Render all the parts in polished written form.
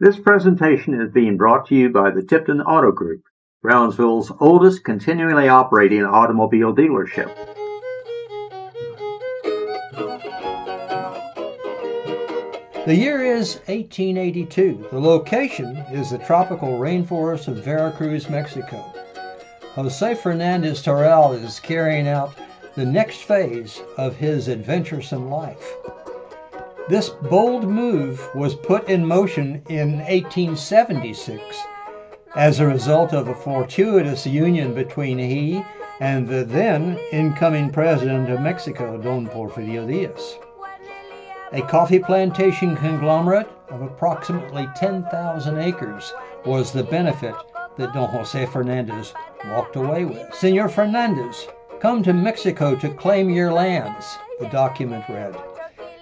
This presentation is being brought to you by the Tipton Auto Group, Brownsville's oldest continually operating automobile dealership. The year is 1882. The location is the tropical rainforest of Veracruz, Mexico. Jose Fernandez Torrell is carrying out the next phase of his adventuresome life. This bold move was put in motion in 1876 as a result of a fortuitous union between he and the then incoming president of Mexico, Don Porfirio Diaz. A coffee plantation conglomerate of approximately 10,000 acres was the benefit that Don Jose Fernandez walked away with. Senor Fernandez, come to Mexico to claim your lands, the document read,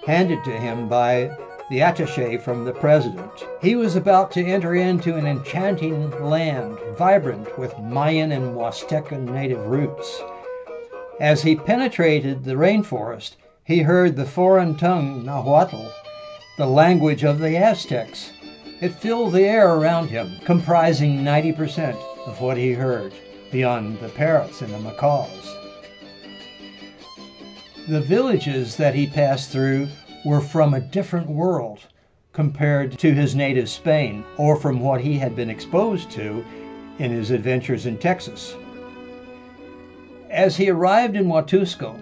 handed to him by the attaché from the president. He was about to enter into an enchanting land, vibrant with Mayan and Huastecan native roots. As he penetrated the rainforest, he heard the foreign tongue Nahuatl, the language of the Aztecs. It filled the air around him, comprising 90% of what he heard, beyond the parrots and the macaws. The villages that he passed through were from a different world compared to his native Spain, or from what he had been exposed to in his adventures in Texas. As he arrived in Huatusco,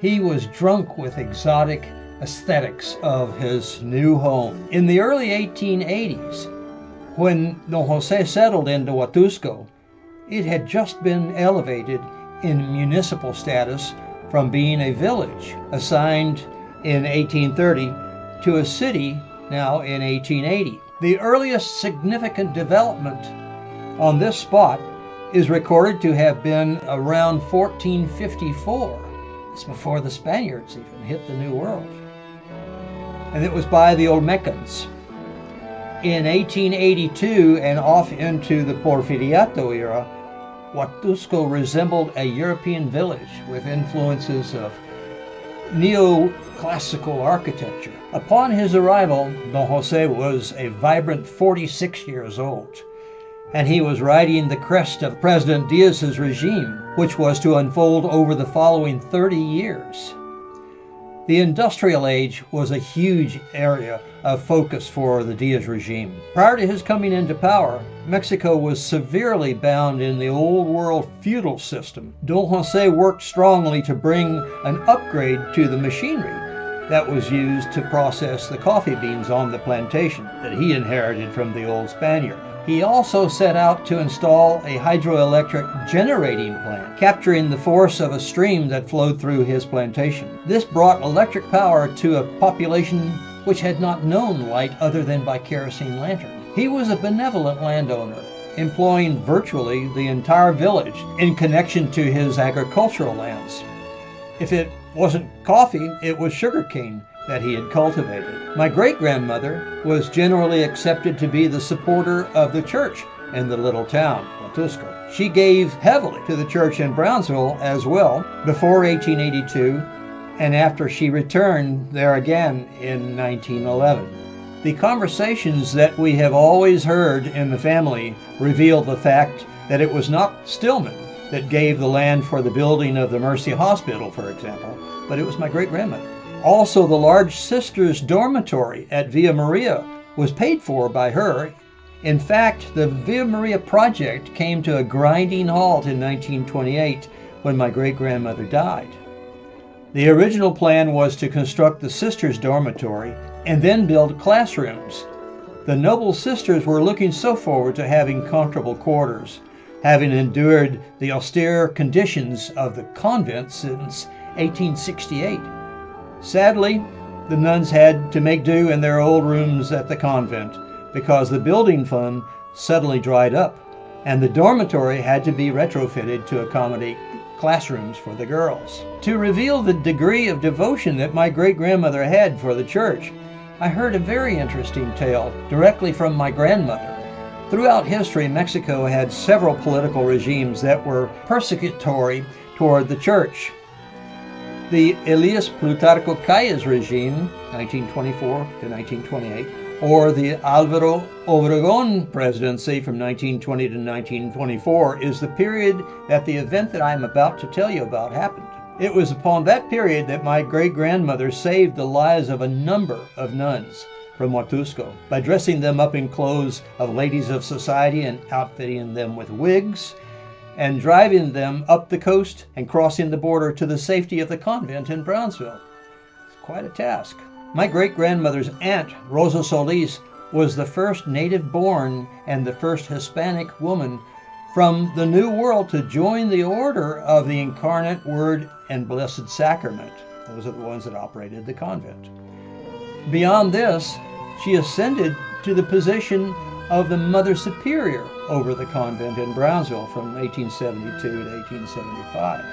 he was drunk with exotic aesthetics of his new home. In the early 1880s, when Don Jose settled into Huatusco, it had just been elevated in municipal status from being a village, assigned in 1830 to a city now in 1880. The earliest significant development on this spot is recorded to have been around 1454. It's before the Spaniards even hit the New World. And it was by the Olmecans. In 1882 and off into the Porfiriato era, Huatusco resembled a European village with influences of neoclassical architecture. Upon his arrival, Don Jose was a vibrant 46 years old, and he was riding the crest of President Diaz's regime, which was to unfold over the following 30 years. The industrial age was a huge area of focus for the Diaz regime. Prior to his coming into power, Mexico was severely bound in the old world feudal system. Don Jose worked strongly to bring an upgrade to the machinery that was used to process the coffee beans on the plantation that he inherited from the old Spaniard. He also set out to install a hydroelectric generating plant, capturing the force of a stream that flowed through his plantation. This brought electric power to a population which had not known light other than by kerosene lantern. He was a benevolent landowner, employing virtually the entire village in connection to his agricultural lands. If it wasn't coffee, it was sugarcane that he had cultivated. My great-grandmother was generally accepted to be the supporter of the church in the little town, Huatusco. She gave heavily to the church in Brownsville as well before 1882 and after she returned there again in 1911. The conversations that we have always heard in the family reveal the fact that it was not Stillman that gave the land for the building of the Mercy Hospital, for example, but it was my great-grandmother. Also, the large sisters' dormitory at Villa Maria was paid for by her. In fact, the Villa Maria project came to a grinding halt in 1928 when my great-grandmother died. The original plan was to construct the sisters' dormitory and then build classrooms. The noble sisters were looking so forward to having comfortable quarters, having endured the austere conditions of the convent since 1868. Sadly, the nuns had to make do in their old rooms at the convent because the building fund suddenly dried up, and the dormitory had to be retrofitted to accommodate classrooms for the girls. To reveal the degree of devotion that my great-grandmother had for the church, I heard a very interesting tale directly from my grandmother. Throughout history, Mexico had several political regimes that were persecutory toward the church. The Elias Plutarco Calles regime, 1924 to 1928, or the Alvaro Obregón presidency from 1920 to 1924 is the period that the event that I'm about to tell you about happened. It was upon that period that my great-grandmother saved the lives of a number of nuns from Huatusco by dressing them up in clothes of ladies of society and outfitting them with wigs and driving them up the coast and crossing the border to the safety of the convent in Brownsville. It's quite a task. My great-grandmother's aunt, Rosa Solis, was the first native-born and the first Hispanic woman from the New World to join the Order of the Incarnate Word and Blessed Sacrament. Those are the ones that operated the convent. Beyond this, she ascended to the position of the Mother Superior over the convent in Brownsville from 1872 to 1875.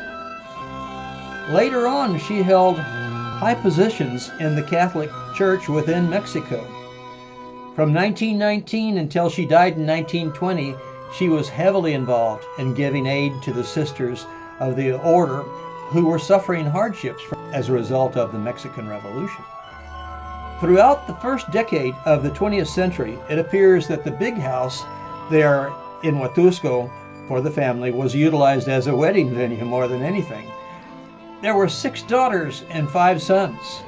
Later on, she held high positions in the Catholic Church within Mexico. From 1919 until she died in 1920, she was heavily involved in giving aid to the sisters of the order who were suffering hardships as a result of the Mexican Revolution. Throughout the first decade of the 20th century, it appears that the big house there in Huatusco for the family was utilized as a wedding venue more than anything. There were 6 daughters and 5 sons.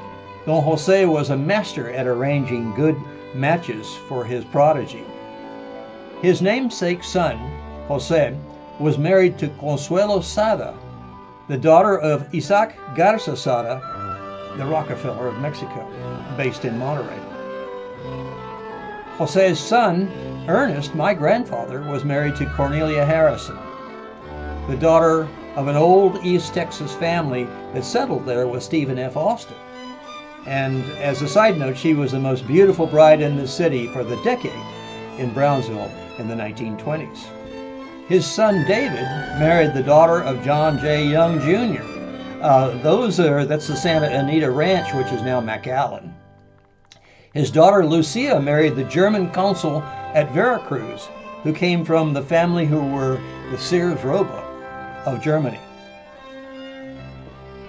Don Jose was a master at arranging good matches for his prodigy. His namesake son, Jose, was married to Consuelo Sada, the daughter of Isaac Garza Sada, the Rockefeller of Mexico, based in Monterrey. Jose's son, Ernest, my grandfather, was married to Cornelia Harrison, the daughter of an old East Texas family that settled there with Stephen F. Austin. And as a side note, she was the most beautiful bride in the city for the decade in Brownsville in the 1920s. His son David married the daughter of John J. Young Jr. That's the Santa Anita Ranch, which is now McAllen. His daughter Lucia married the German consul at Veracruz, who came from the family who were the Sears Roebuck of Germany.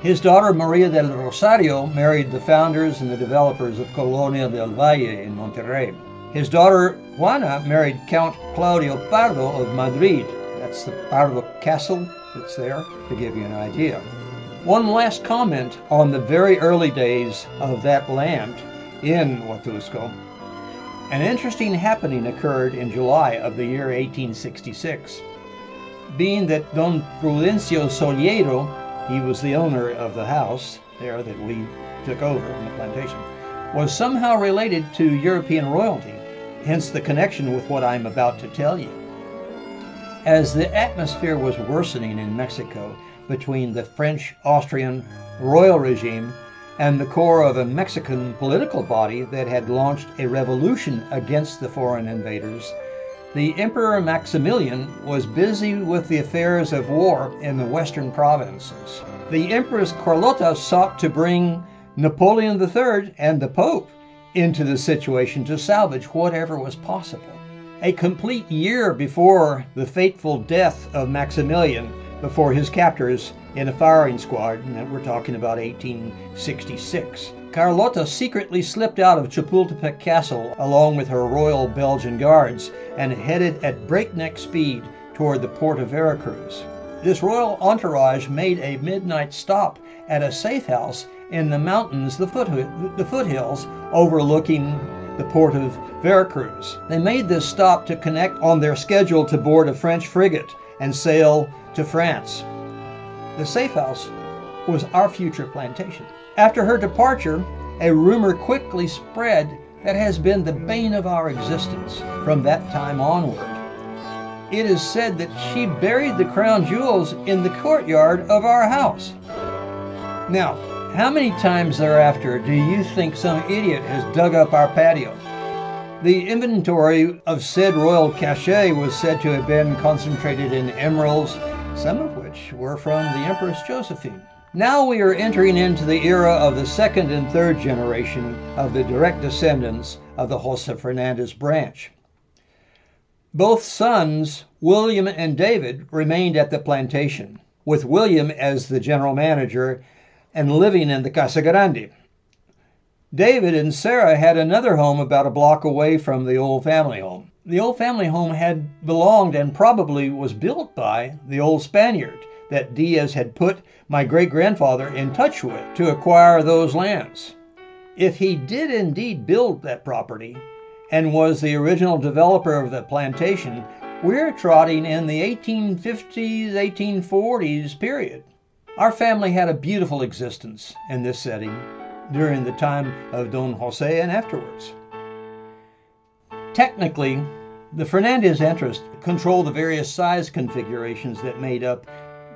His daughter Maria del Rosario married the founders and the developers of Colonia del Valle in Monterrey. His daughter Juana married Count Claudio Pardo of Madrid. That's the Pardo Castle that's there, to give you an idea. One last comment on the very early days of that land in Huatusco. An interesting happening occurred in July of the year 1866. Being that Don Prudencio Soliero, he was the owner of the house there that we took over in the plantation, was somehow related to European royalty, hence the connection with what I'm about to tell you. As the atmosphere was worsening in Mexico between the French-Austrian royal regime and the core of a Mexican political body that had launched a revolution against the foreign invaders, the Emperor Maximilian was busy with the affairs of war in the western provinces. The Empress Carlota sought to bring Napoleon III and the Pope into the situation to salvage whatever was possible. A complete year before the fateful death of Maximilian, before his captors in a firing squad, and we're talking about 1866, Carlota secretly slipped out of Chapultepec Castle along with her Royal Belgian Guards and headed at breakneck speed toward the port of Veracruz. This royal entourage made a midnight stop at a safe house in the mountains, the foothills overlooking the port of Veracruz. They made this stop to connect on their schedule to board a French frigate and sail to France. The safe house was our future plantation. After her departure, a rumor quickly spread that has been the bane of our existence from that time onward. It is said that she buried the crown jewels in the courtyard of our house. Now, how many times thereafter do you think some idiot has dug up our patio? The inventory of said royal cachet was said to have been concentrated in emeralds, some of which were from the Empress Josephine. Now we are entering into the era of the second and third generation of the direct descendants of the Jose Fernandez branch. Both sons, William and David, remained at the plantation, with William as the general manager, and living in the Casa Grande. David and Sarah had another home about a block away from the old family home. The old family home had belonged and probably was built by the old Spaniard that Diaz had put my great-grandfather in touch with to acquire those lands. If he did indeed build that property and was the original developer of the plantation, we're trotting in the 1850s, 1840s period. Our family had a beautiful existence in this setting during the time of Don Jose and afterwards. Technically, the Fernandez interest controlled the various size configurations that made up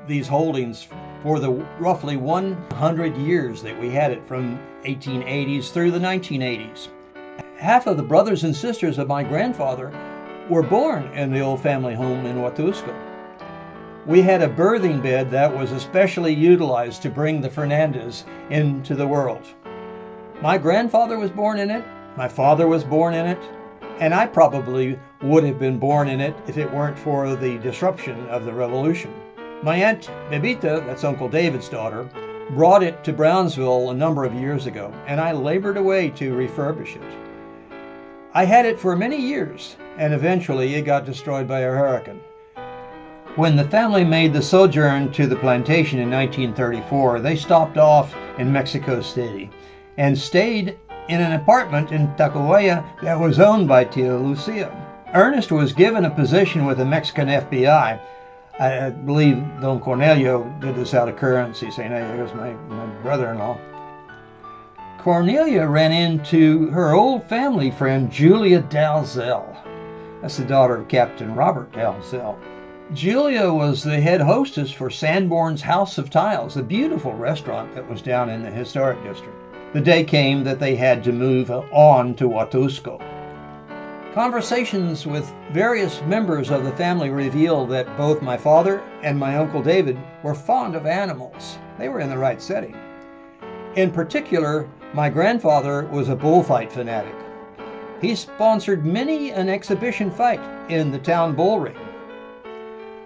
these holdings for the roughly 100 years that we had it from 1880s through the 1980s. Half of the brothers and sisters of my grandfather were born in the old family home in Huatusco. We had a birthing bed that was especially utilized to bring the Fernandez into the world. My grandfather was born in it, my father was born in it, and I probably would have been born in it if it weren't for the disruption of the revolution. My aunt Bebita, that's Uncle David's daughter, brought it to Brownsville a number of years ago, and I labored away to refurbish it. I had it for many years, and eventually it got destroyed by a hurricane. When the family made the sojourn to the plantation in 1934, they stopped off in Mexico City and stayed in an apartment in Tacubaya that was owned by Tia Lucia. Ernest was given a position with the Mexican FBI. I believe Don Cornelio did this out of currency, saying, hey, here's my brother-in-law. Cornelia ran into her old family friend, Julia Dalzell. That's the daughter of Captain Robert Dalzell. Julia was the head hostess for Sanborn's House of Tiles, a beautiful restaurant that was down in the historic district. The day came that they had to move on to Huatusco. Conversations with various members of the family revealed that both my father and my Uncle David were fond of animals. They were in the right setting. In particular, my grandfather was a bullfight fanatic. He sponsored many an exhibition fight in the town bull ring.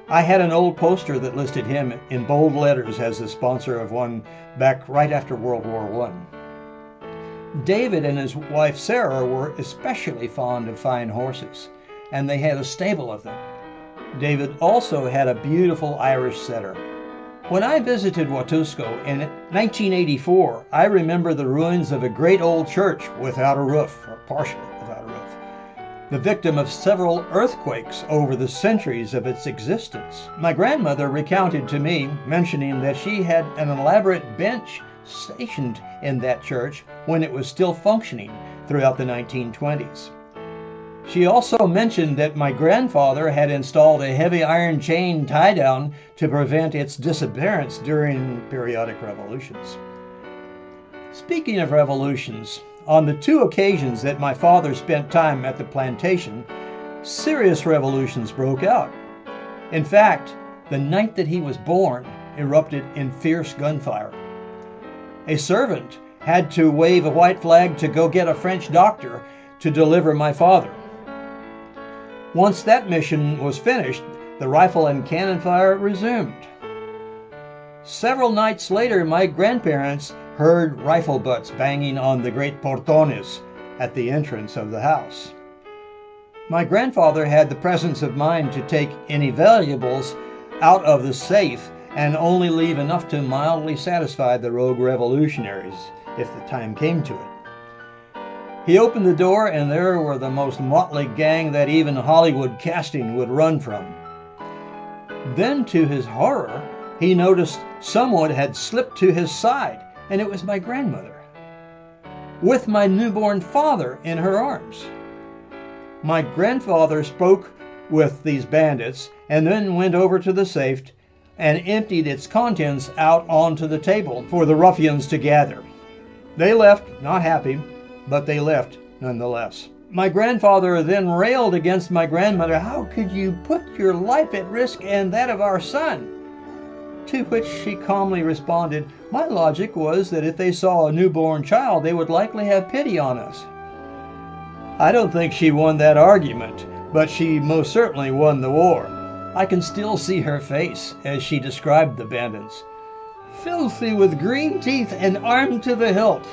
I had an old poster that listed him in bold letters as the sponsor of one back right after World War I. David and his wife Sarah were especially fond of fine horses, and they had a stable of them. David also had a beautiful Irish setter. When I visited Huatusco in 1984, I remember the ruins of a great old church without a roof, or partially without a roof, the victim of several earthquakes over the centuries of its existence. My grandmother recounted to me, mentioning that she had an elaborate bench stationed in that church when it was still functioning throughout the 1920s. She also mentioned that my grandfather had installed a heavy iron chain tie-down to prevent its disappearance during periodic revolutions. Speaking of revolutions, on the two occasions that my father spent time at the plantation, serious revolutions broke out. In fact, the night that he was born erupted in fierce gunfire. A servant had to wave a white flag to go get a French doctor to deliver my father. Once that mission was finished, the rifle and cannon fire resumed. Several nights later, my grandparents heard rifle butts banging on the great portones at the entrance of the house. My grandfather had the presence of mind to take any valuables out of the safe and only leave enough to mildly satisfy the rogue revolutionaries, if the time came to it. He opened the door, and there were the most motley gang that even Hollywood casting would run from. Then, to his horror, he noticed someone had slipped to his side, and it was my grandmother, with my newborn father in her arms. My grandfather spoke with these bandits, and then went over to the safe and emptied its contents out onto the table for the ruffians to gather. They left, not happy, but they left nonetheless. My grandfather then railed against my grandmother. "How could you put your life at risk and that of our son?" To which she calmly responded, "My logic was that if they saw a newborn child, they would likely have pity on us." I don't think she won that argument, but she most certainly won the war. I can still see her face as she described the bandits. filthy with green teeth and armed to the hilt.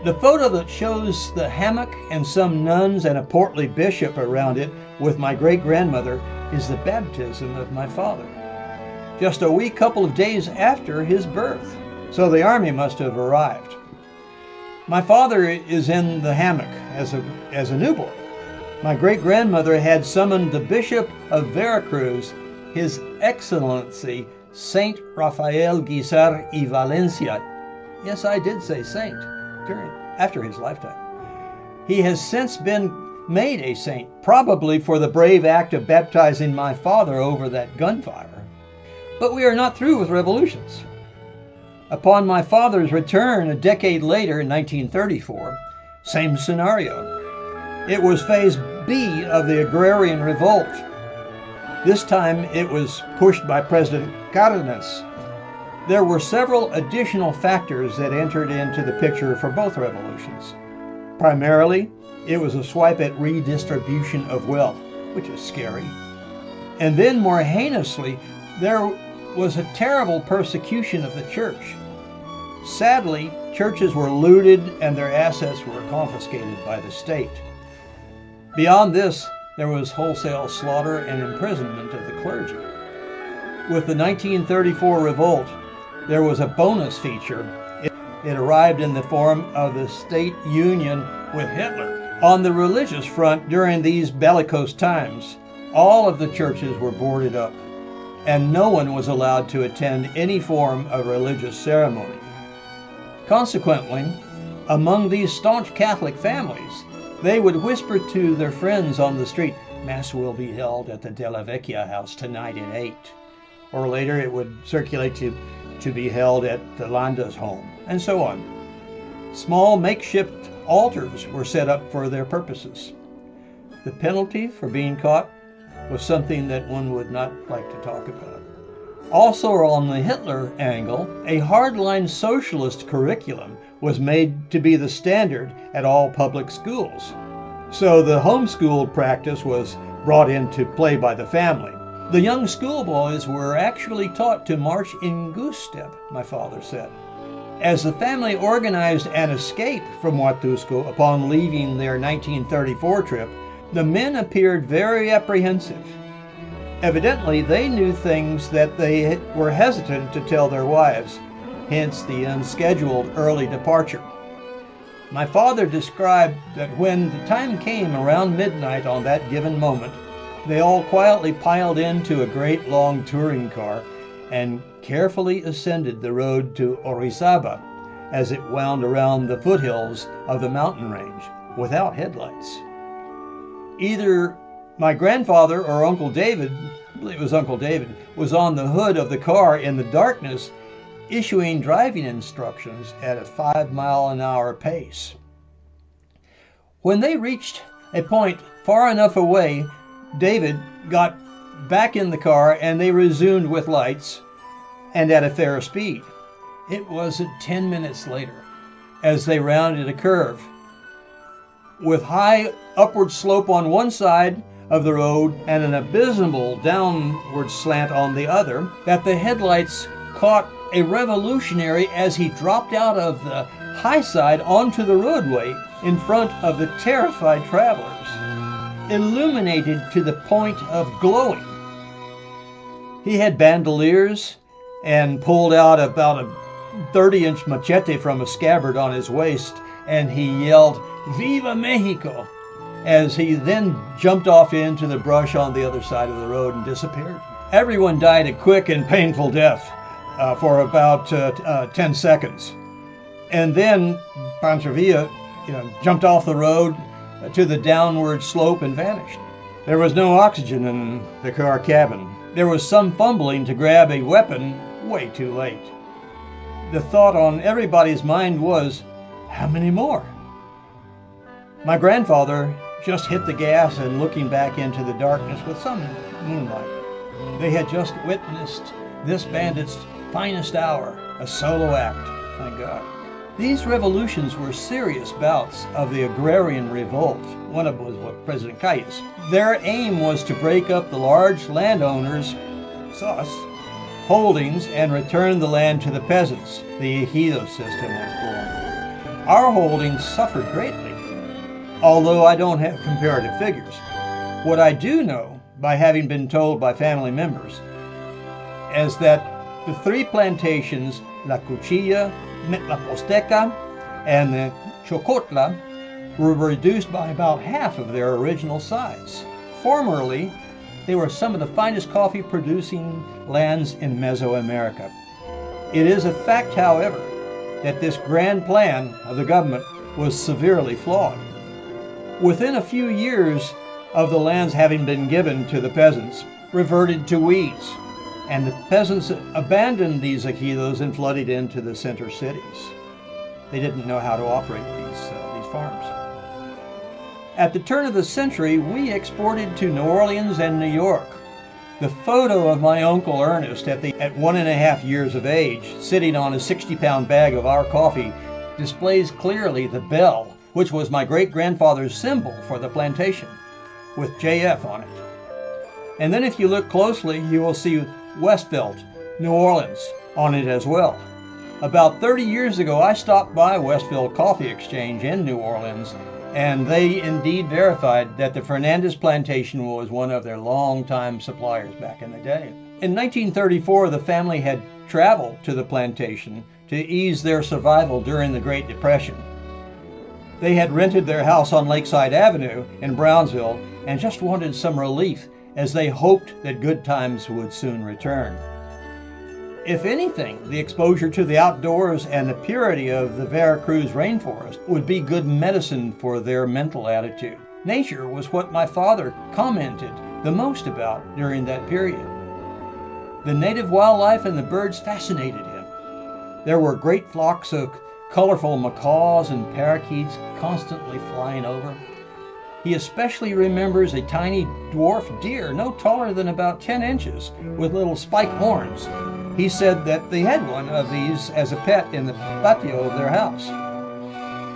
The photo that shows the hammock and some nuns and a portly bishop around it with my great-grandmother is the baptism of my father, just a wee couple of days after his birth. So the army must have arrived. My father is in the hammock as a newborn. My great-grandmother had summoned the Bishop of Veracruz, His Excellency Saint Rafael Guisar y Valencia. Yes, I did say saint. After his lifetime. He has since been made a saint, probably for the brave act of baptizing my father over that gunfire. But we are not through with revolutions. Upon my father's return a decade later, in 1934, same scenario. It was phase B of the agrarian revolt. This time it was pushed by President Fernandez. There were several additional factors that entered into the picture for both revolutions. Primarily, it was a swipe at redistribution of wealth, which is scary. And then, more heinously, there was a terrible persecution of the church. Sadly, churches were looted and their assets were confiscated by the state. Beyond this, there was wholesale slaughter and imprisonment of the clergy. With the 1934 revolt, there was a bonus feature. It arrived in the form of the state union with Hitler. On the religious front, during these bellicose times, all of the churches were boarded up, and no one was allowed to attend any form of religious ceremony. Consequently, among these staunch Catholic families, they would whisper to their friends on the street, "Mass will be held at the Della Vecchia house tonight at 8. Or later it would circulate to be held at the Landa's home, and so on. Small makeshift altars were set up for their purposes. The penalty for being caught was something that one would not like to talk about. Also, on the Hitler angle, a hardline socialist curriculum was made to be the standard at all public schools. So the homeschool practice was brought into play by the family. The young schoolboys were actually taught to march in goose step, my father said. As the family organized an escape from Huatusco upon leaving their 1934 trip, the men appeared very apprehensive. Evidently, they knew things that they were hesitant to tell their wives, hence the unscheduled early departure. My father described that when the time came around midnight on that given moment, they all quietly piled into a great long touring car and carefully ascended the road to Orizaba as it wound around the foothills of the mountain range without headlights. Either my grandfather or Uncle David, I believe it was Uncle David, was on the hood of the car in the darkness issuing driving instructions at a 5-mile-an-hour pace. When they reached a point far enough away, David got back in the car and they resumed with lights and at a fair speed. It wasn't 10 minutes later as they rounded a curve with high upward slope on one side of the road and an abysmal downward slant on the other that the headlights caught a revolutionary as he dropped out of the high side onto the roadway in front of the terrified travelers, illuminated to the point of glowing. He had bandoliers and pulled out about a 30-inch machete from a scabbard on his waist, and he yelled, "Viva Mexico!" as he then jumped off into the brush on the other side of the road and disappeared. Everyone died a quick and painful death for about 10 seconds. And then Pancho Villa jumped off the road to the downward slope and vanished. There was no oxygen in the car cabin. There was some fumbling to grab a weapon way too late. The thought on everybody's mind was, how many more? My grandfather just hit the gas and looking back into the darkness with some moonlight. They had just witnessed this bandit's finest hour, a solo act, thank God. These revolutions were serious bouts of the agrarian revolt. One of them was President Calles. Their aim was to break up the large landowners, us, holdings and returned the land to the peasants. The ejido system was born. Our holdings suffered greatly, although I don't have comparative figures. What I do know, by having been told by family members, is that the three plantations, La Cuchilla, La Posteca, and the Chocotla, were reduced by about half of their original size. Formerly, they were some of the finest coffee producing lands in Mesoamerica. It is a fact, however, that this grand plan of the government was severely flawed. Within a few years of the lands having been given to the peasants, reverted to weeds, and the peasants abandoned these ejidos and flooded into the center cities. They didn't know how to operate these farms. At the turn of the century, we exported to New Orleans and New York. The photo of my Uncle Ernest at 1.5 years of age, sitting on a 60-pound bag of our coffee, displays clearly the bell, which was my great-grandfather's symbol for the plantation, with JF on it. And then if you look closely, you will see Westville, New Orleans, on it as well. About 30 years ago, I stopped by Westville Coffee Exchange in New Orleans, and they indeed verified that the Fernandez plantation was one of their longtime suppliers back in the day. In 1934, the family had traveled to the plantation to ease their survival during the Great Depression. They had rented their house on Lakeside Avenue in Brownsville and just wanted some relief, as they hoped that good times would soon return. If anything, the exposure to the outdoors and the purity of the Veracruz rainforest would be good medicine for their mental attitude. Nature was what my father commented the most about during that period. The native wildlife and the birds fascinated him. There were great flocks of colorful macaws and parakeets constantly flying over. He especially remembers a tiny dwarf deer, no taller than about 10 inches, with little spiked horns. He said that they had one of these as a pet in the patio of their house.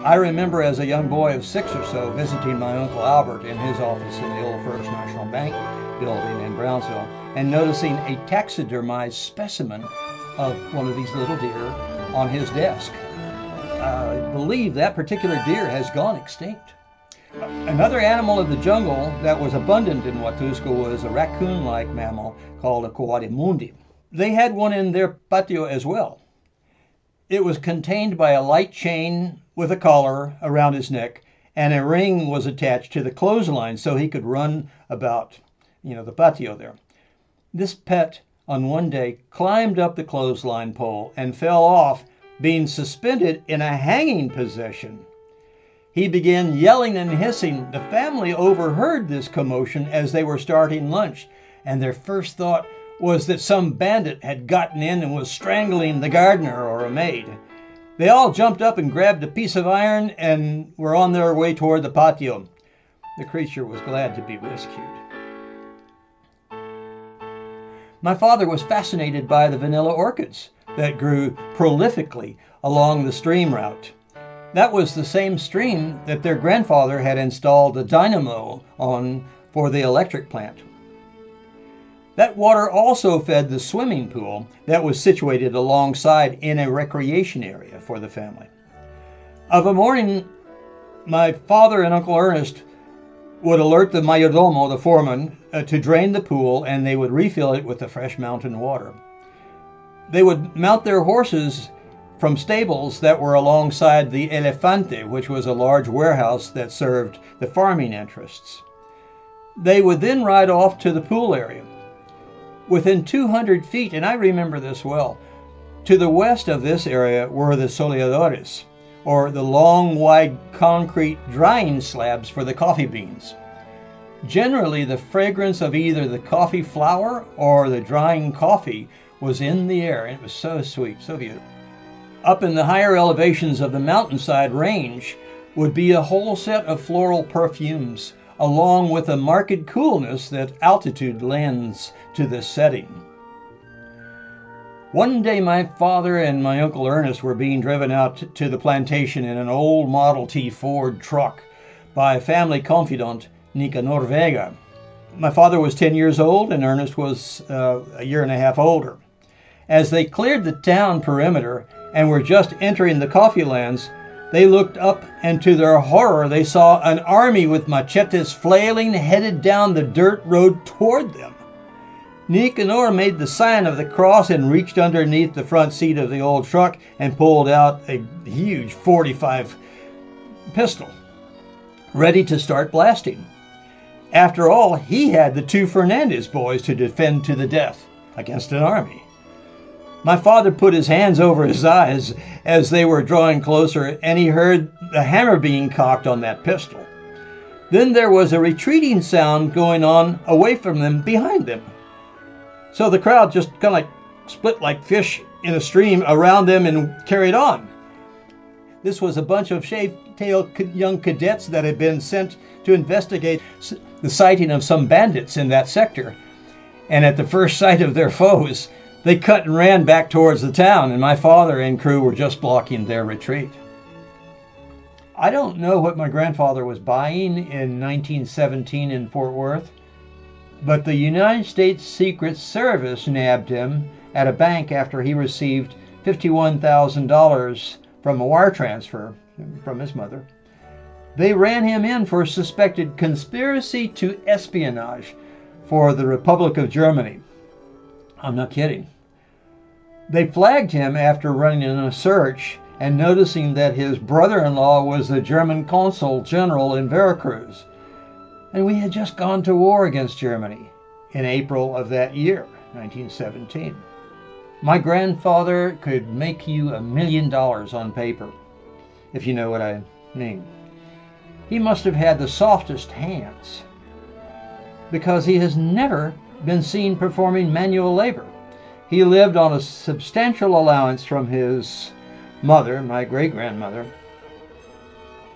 I remember as a young boy of 6 or so visiting my Uncle Albert in his office in the old First National Bank building in Brownsville and noticing a taxidermized specimen of one of these little deer on his desk. I believe that particular deer has gone extinct. Another animal of the jungle that was abundant in Huatusco was a raccoon-like mammal called a coatimundi. They had one in their patio as well. It was contained by a light chain with a collar around his neck, and a ring was attached to the clothesline so he could run about, the patio there. This pet, on one day, climbed up the clothesline pole and fell off, being suspended in a hanging position. He began yelling and hissing. The family overheard this commotion as they were starting lunch, and their first thought was that some bandit had gotten in and was strangling the gardener or a maid. They all jumped up and grabbed a piece of iron and were on their way toward the patio. The creature was glad to be rescued. My father was fascinated by the vanilla orchids that grew prolifically along the stream route. That was the same stream that their grandfather had installed a dynamo on for the electric plant. That water also fed the swimming pool that was situated alongside in a recreation area for the family. Of a morning, my father and Uncle Ernest would alert the mayordomo, the foreman, to drain the pool, and they would refill it with the fresh mountain water. They would mount their horses from stables that were alongside the Elefante, which was a large warehouse that served the farming interests. They would then ride off to the pool area. Within 200 feet, and I remember this well, to the west of this area were the soleadores, or the long, wide concrete drying slabs for the coffee beans. Generally, the fragrance of either the coffee flower or the drying coffee was in the air, and it was so sweet, so beautiful. Up in the higher elevations of the mountainside range would be a whole set of floral perfumes, along with a marked coolness that altitude lends to this setting. One day my father and my Uncle Ernest were being driven out to the plantation in an old Model T Ford truck by a family confidant, Nicanor Vega. My father was 10 years old and Ernest was a year and a half older. As they cleared the town perimeter and were just entering the coffee lands, they looked up, and to their horror they saw an army with machetes flailing, headed down the dirt road toward them. Nicanor made the sign of the cross and reached underneath the front seat of the old truck and pulled out a huge .45 pistol, ready to start blasting. After all, he had the two Fernandez boys to defend to the death against an army. My father put his hands over his eyes as they were drawing closer, and he heard the hammer being cocked on that pistol. Then there was a retreating sound going on away from them, behind them. So the crowd just kind of like split like fish in a stream around them and carried on. This was a bunch of shaved-tailed young cadets that had been sent to investigate the sighting of some bandits in that sector. And at the first sight of their foes, they cut and ran back towards the town, and my father and crew were just blocking their retreat. I don't know what my grandfather was buying in 1917 in Fort Worth, but the United States Secret Service nabbed him at a bank after he received $51,000 from a wire transfer from his mother. They ran him in for suspected conspiracy to espionage for the Republic of Germany. I'm not kidding. They flagged him after running in a search and noticing that his brother-in-law was the German consul general in Veracruz. And we had just gone to war against Germany in April of that year, 1917. My grandfather could make you $1 million on paper, if you know what I mean. He must have had the softest hands, because he has never been seen performing manual labor. He lived on a substantial allowance from his mother, my great-grandmother.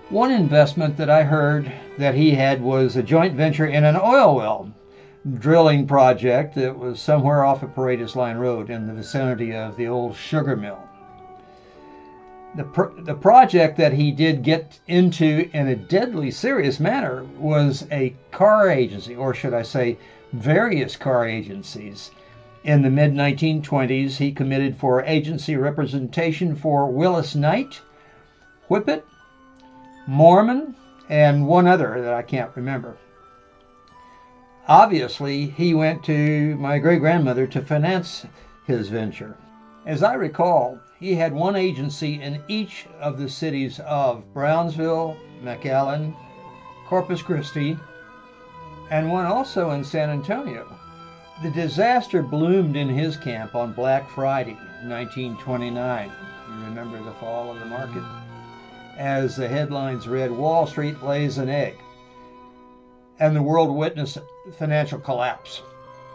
One investment that I heard that he had was a joint venture in an oil well drilling project that was somewhere off of Paredes Line Road in the vicinity of the old sugar mill. The project that he did get into in a deadly serious manner was a car agency, or should I say various car agencies. In the mid-1920s, he committed for agency representation for Willis Knight, Whippet, Mormon, and one other that I can't remember. Obviously, he went to my great-grandmother to finance his venture. As I recall, he had one agency in each of the cities of Brownsville, McAllen, Corpus Christi, and one also in San Antonio. The disaster bloomed in his camp on Black Friday, 1929. You remember the fall of the market? As the headlines read, "Wall Street lays an egg," and the world witnessed financial collapse.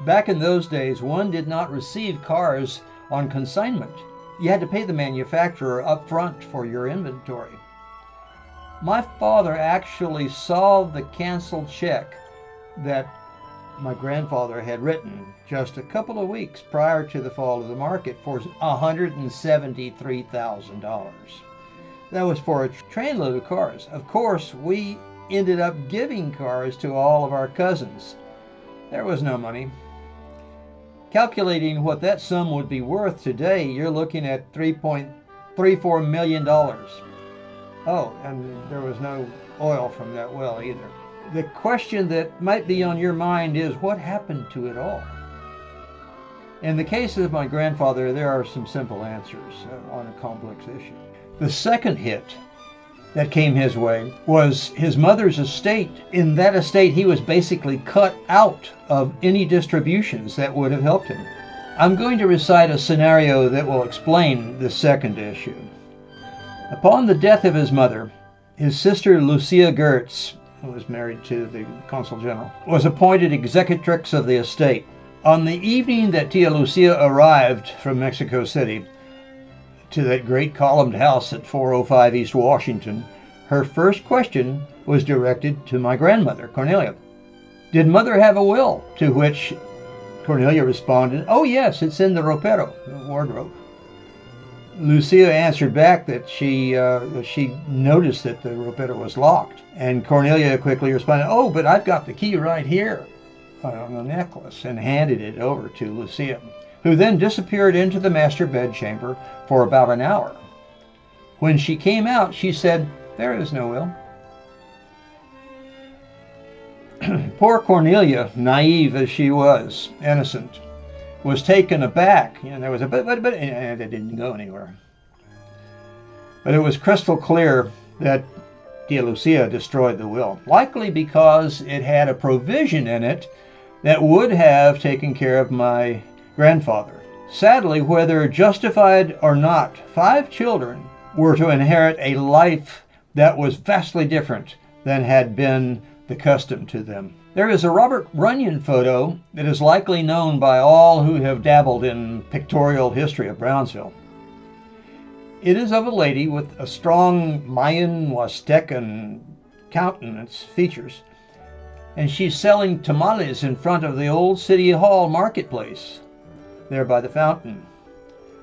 Back in those days, one did not receive cars on consignment. You had to pay the manufacturer up front for your inventory. My father actually saw the canceled check that my grandfather had written just a couple of weeks prior to the fall of the market for $173,000. That was for a trainload of cars. Of course, we ended up giving cars to all of our cousins. There was no money. Calculating what that sum would be worth today, you're looking at $3.34 million. Oh, and there was no oil from that well either. The question that might be on your mind is, what happened to it all? In the case of my grandfather, there are some simple answers on a complex issue. The second hit that came his way was his mother's estate. In that estate, he was basically cut out of any distributions that would have helped him. I'm going to recite a scenario that will explain the second issue. Upon the death of his mother, his sister Lucia Gertz, who was married to the consul general, was appointed executrix of the estate. On the evening that Tia Lucia arrived from Mexico City to that great columned house at 405 East Washington, her first question was directed to my grandmother, Cornelia. "Did Mother have a will?" To which Cornelia responded, "Oh yes, it's in the ropero," the wardrobe. Lucia answered back that she noticed that the ropero was locked. And Cornelia quickly responded, "Oh, but I've got the key right here on the necklace," and handed it over to Lucia. who then disappeared into the master bedchamber for about an hour. When she came out, she said, "There is no will." Poor Cornelia, naive as she was, innocent, was taken aback. There was a but, and it didn't go anywhere. But it was crystal clear that Tia Lucia destroyed the will, likely because it had a provision in it that would have taken care of my grandfather. Sadly, whether justified or not, 5 children were to inherit a life that was vastly different than had been the custom to them. There is a Robert Runyon photo that is likely known by all who have dabbled in pictorial history of Brownsville. It is of a lady with a strong Mayan Huastecan countenance features, and she's selling tamales in front of the old City Hall marketplace, there by the fountain.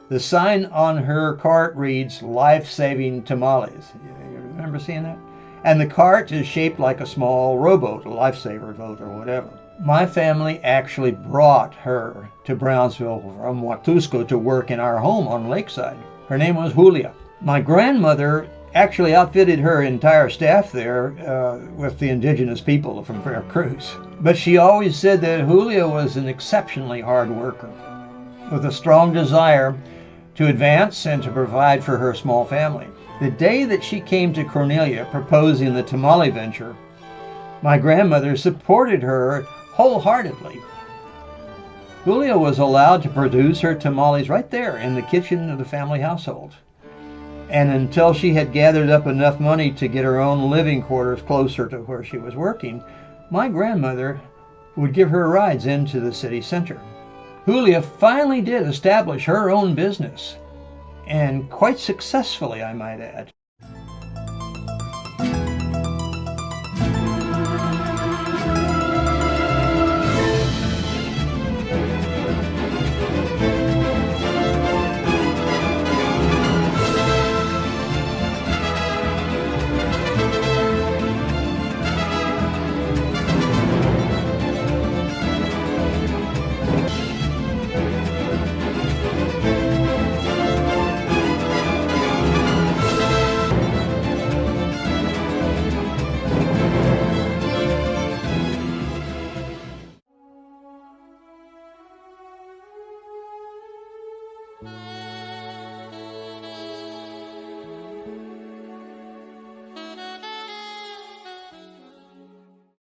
The sign on her cart reads, "Life-Saving Tamales." You remember seeing that? And the cart is shaped like a small rowboat, a lifesaver boat or whatever. My family actually brought her to Brownsville from Huatusco to work in our home on Lakeside. Her name was Julia. My grandmother actually outfitted her entire staff there with the indigenous people from Veracruz. But she always said that Julia was an exceptionally hard worker with a strong desire to advance and to provide for her small family. The day that she came to Cornelia proposing the tamale venture, my grandmother supported her wholeheartedly. Julia was allowed to produce her tamales right there in the kitchen of the family household. And until she had gathered up enough money to get her own living quarters closer to where she was working, my grandmother would give her rides into the city center. Julia finally did establish her own business, and quite successfully, I might add.